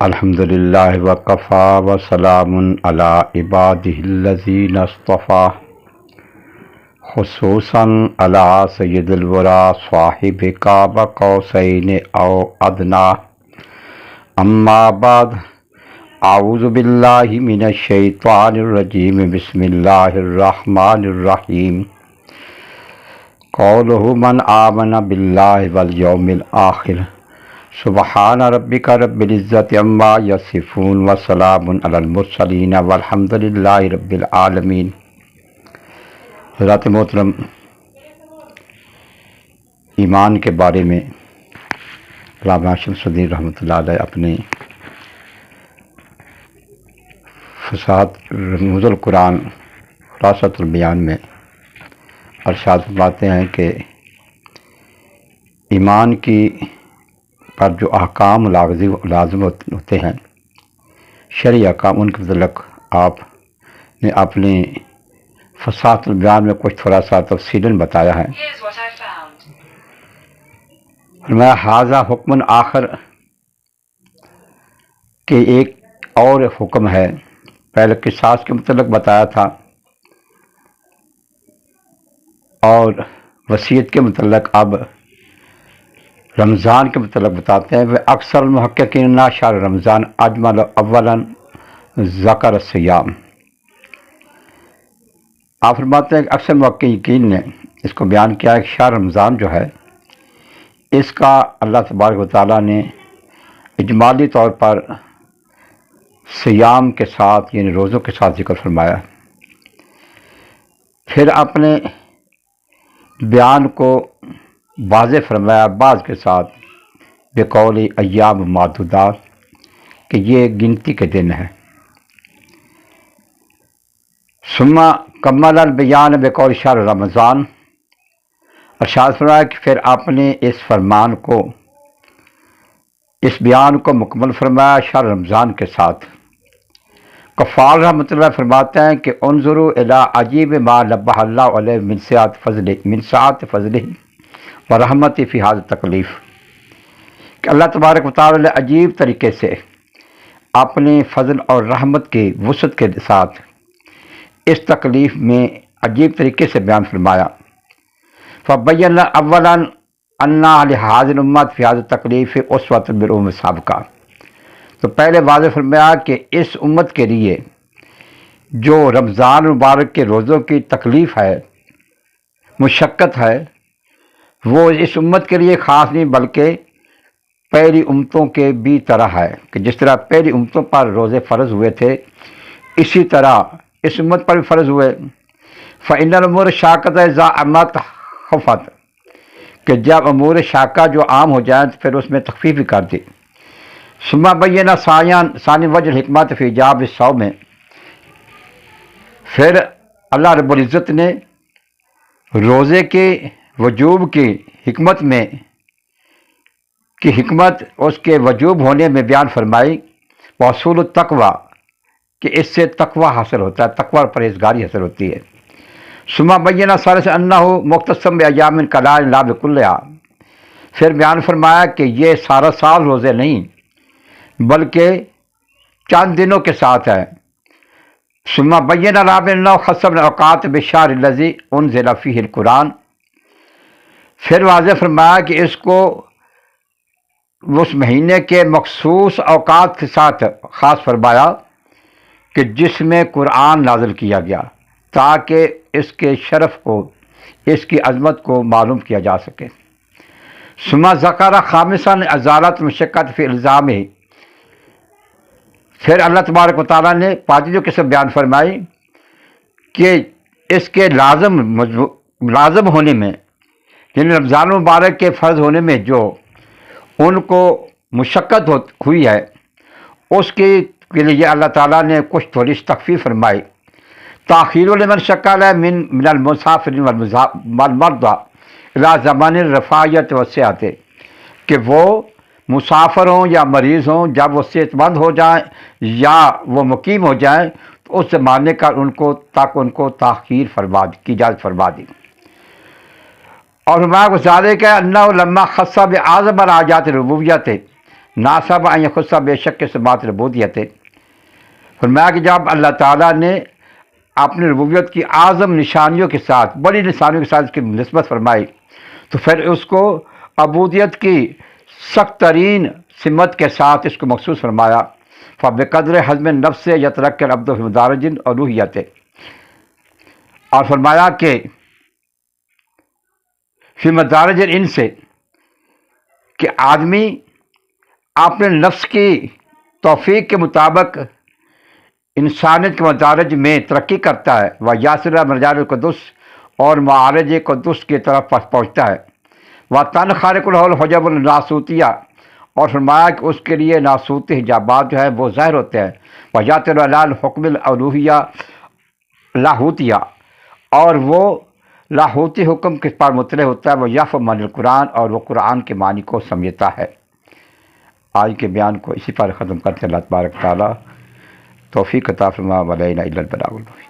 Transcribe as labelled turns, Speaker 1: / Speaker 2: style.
Speaker 1: الحمدللہ وکفا وسلام علی عبادہ الذین اصطفیٰ خصوصاً علی سید الورا صاحب قاب قوسین او ادنیٰ اما بعد اعوذ باللہ من الشیطان الرجیم بسم اللہ الرحمن الرحیم قولہ من آمن باللہ والیوم الآخر سبحان ربک رب العزت عما یصفون وسلام علی المرسلین والحمد للہ رب العالمین۔ حضرات محترم، ایمان کے بارے میں علامہ شمس الدین رحمۃ اللہ علیہ اپنے فصاحت رموز القرآن خلاصۃ البیان میں ارشاد فرماتے ہیں کہ ایمان کی پر جو احکام لازم ہوتے ہیں، شرعی احکام، ان کے متعلق آپ نے اپنے فصاحت البیان میں کچھ تھوڑا سا تفصیلاً بتایا ہے۔ فرمایا ھذا حکم آخر کہ ایک اور حکم ہے، پہلے قصاص کے متعلق بتایا تھا اور وصیت کے متعلق اب رمضان کے متعلق بتاتے ہیں۔ وہ اکثر المحققین شہر رمضان اجمل اولا ذکر الصیام۔ آپ فرماتے ہیں کہ اکثر محققین نے اس کو بیان کیا ہے کہ شہر رمضان جو ہے، اس کا اللہ تبارک و تعالیٰ نے اجمالی طور پر صیام کے ساتھ یعنی روزوں کے ساتھ ذکر فرمایا، پھر اپنے بیان کو واضح فرمایا بعض کے ساتھ بقول ایام معدودات کہ یہ گنتی کے دن ہے۔ ثم کمل البیان بقول شہر رمضان، ارشاد فرمایا کہ پھر اپنے اس فرمان کو، اس بیان کو مکمل فرمایا شہر رمضان کے ساتھ۔ کفال رحمۃ اللہ فرماتے ہیں کہ انظروا الی عجیب ما نبہ اللہ علیہ من سعت فضلہ و رحمت فی ھذا التکلیف، کہ اللہ تبارک و تعالی نے عجیب طریقے سے اپنے فضل اور رحمت کی وسعت کے ساتھ اس تکلیف میں عجیب طریقے سے بیان فرمایا۔ فبین اولا ان لہذه الامت فی ھذا التکلیف اسوۃ بالامم السابقہ، تو پہلے واضح فرمایا کہ اس امت کے لیے جو رمضان مبارک کے روزوں کی تکلیف ہے، مشقت ہے، وہ اس امت کے لیے خاص نہیں بلکہ پہلی امتوں کے بھی طرح ہے، کہ جس طرح پہلی امتوں پر روزے فرض ہوئے تھے اسی طرح اس امت پر بھی فرض ہوئے۔ فإن الأمور الشاقة إذا عمت خفت، کہ جب امور شاقہ جو عام ہو جائیں تو پھر اس میں تخفیف بھی کر دی۔ ثم بین ثانی وجہ الحکمت فی ایجاب الصوم، پھر اللہ رب العزت نے روزے کے وجوب کی حکمت میں کی حکمت اس کے وجوب ہونے میں بیان فرمائی، وحصول التقوی، کہ اس سے تقوی حاصل ہوتا ہے، تقوی اور پرہیزگاری حاصل ہوتی ہے۔ ثم بین ثالث انہ مختصم بایام کلائن لا بکلھا، پھر بیان فرمایا کہ یہ سارا سال روزے نہیں بلکہ چند دنوں کے ساتھ ہے۔ ثم بین رابعا انہ خصم الاوقات بالشہر الذی انزل فیہ القرآن، پھر واضح فرمایا کہ اس کو اس مہینے کے مخصوص اوقات کے ساتھ خاص فرمایا کہ جس میں قرآن نازل کیا گیا، تاکہ اس کے شرف کو، اس کی عظمت کو معلوم کیا جا سکے۔ ثم ذکر خامسا ازالت مشقت فی الزامہ، پھر اللہ تبارک و تعالیٰ نے پابندیوں کے سب بیان فرمائی کہ اس کے لازم ہونے میں، یعنی رمضان مبارک کے فرض ہونے میں جو ان کو مشقت ہوئی ہے، اس کے لیے اللہ تعالیٰ نے کچھ تھوڑی تخفیف فرمائی۔ تاخیر لمن شق علیہ من المسافرین والمرضى الی زمان الرفاہیت والصحت، کہ وہ مسافر ہوں یا مریض ہوں، جب وہ صحت مند ہو جائیں یا وہ مقیم ہو جائیں تو اس زمانے کا ان کو تاخیر کی اجازت فرما دی۔ اور فرمایا کہ ذالک انہ لما خص بعظم الحاجات ربوبیت ناسب ان یخص بے شک کے بات ربوبیت. فرمایا کہ جب اللہ تعالیٰ نے اپنی ربوبیت کی اعظم نشانیوں کے ساتھ، بڑی نشانیوں کے ساتھ اس کی نسبت فرمائی، تو پھر اس کو عبودیت کی سخت ترین سمت کے ساتھ اس کو مخصوص فرمایا. فبقدر حزم نفس یترک العبد فی مدارج الوہیت. اور فرمایا کہ فی مدارج ان سے کہ آدمی اپنے نفس کی توفیق کے مطابق انسانیت کے مدارج میں ترقی کرتا ہے، وہ یاسر مرجان القدس اور معارج قدس کی طرف پہنچتا ہے. وہ تن خارق الحول حجب الناسوتیہ. اور فرمایا کہ اس کے لیے ناسوتی حجابات جو ہے وہ ظاہر ہوتے ہیں. وہ یاتر الحلال حکم الالوہیہ لاہوتیہ. اور وہ لاہوتی حکم کے پر مطلع ہوتا ہے. وہ یفهم من القرآن اور وہ قرآن کے معنی کو سمجھتا ہے. آج کے بیان کو اسی پر ختم کرتے ہیں. اللہ تبارک تعالیٰ توفیق عطا فرمائے. وَلَا إِلَٰهَ إِلَّا الْبَلَاغُ الْمُبِينُ.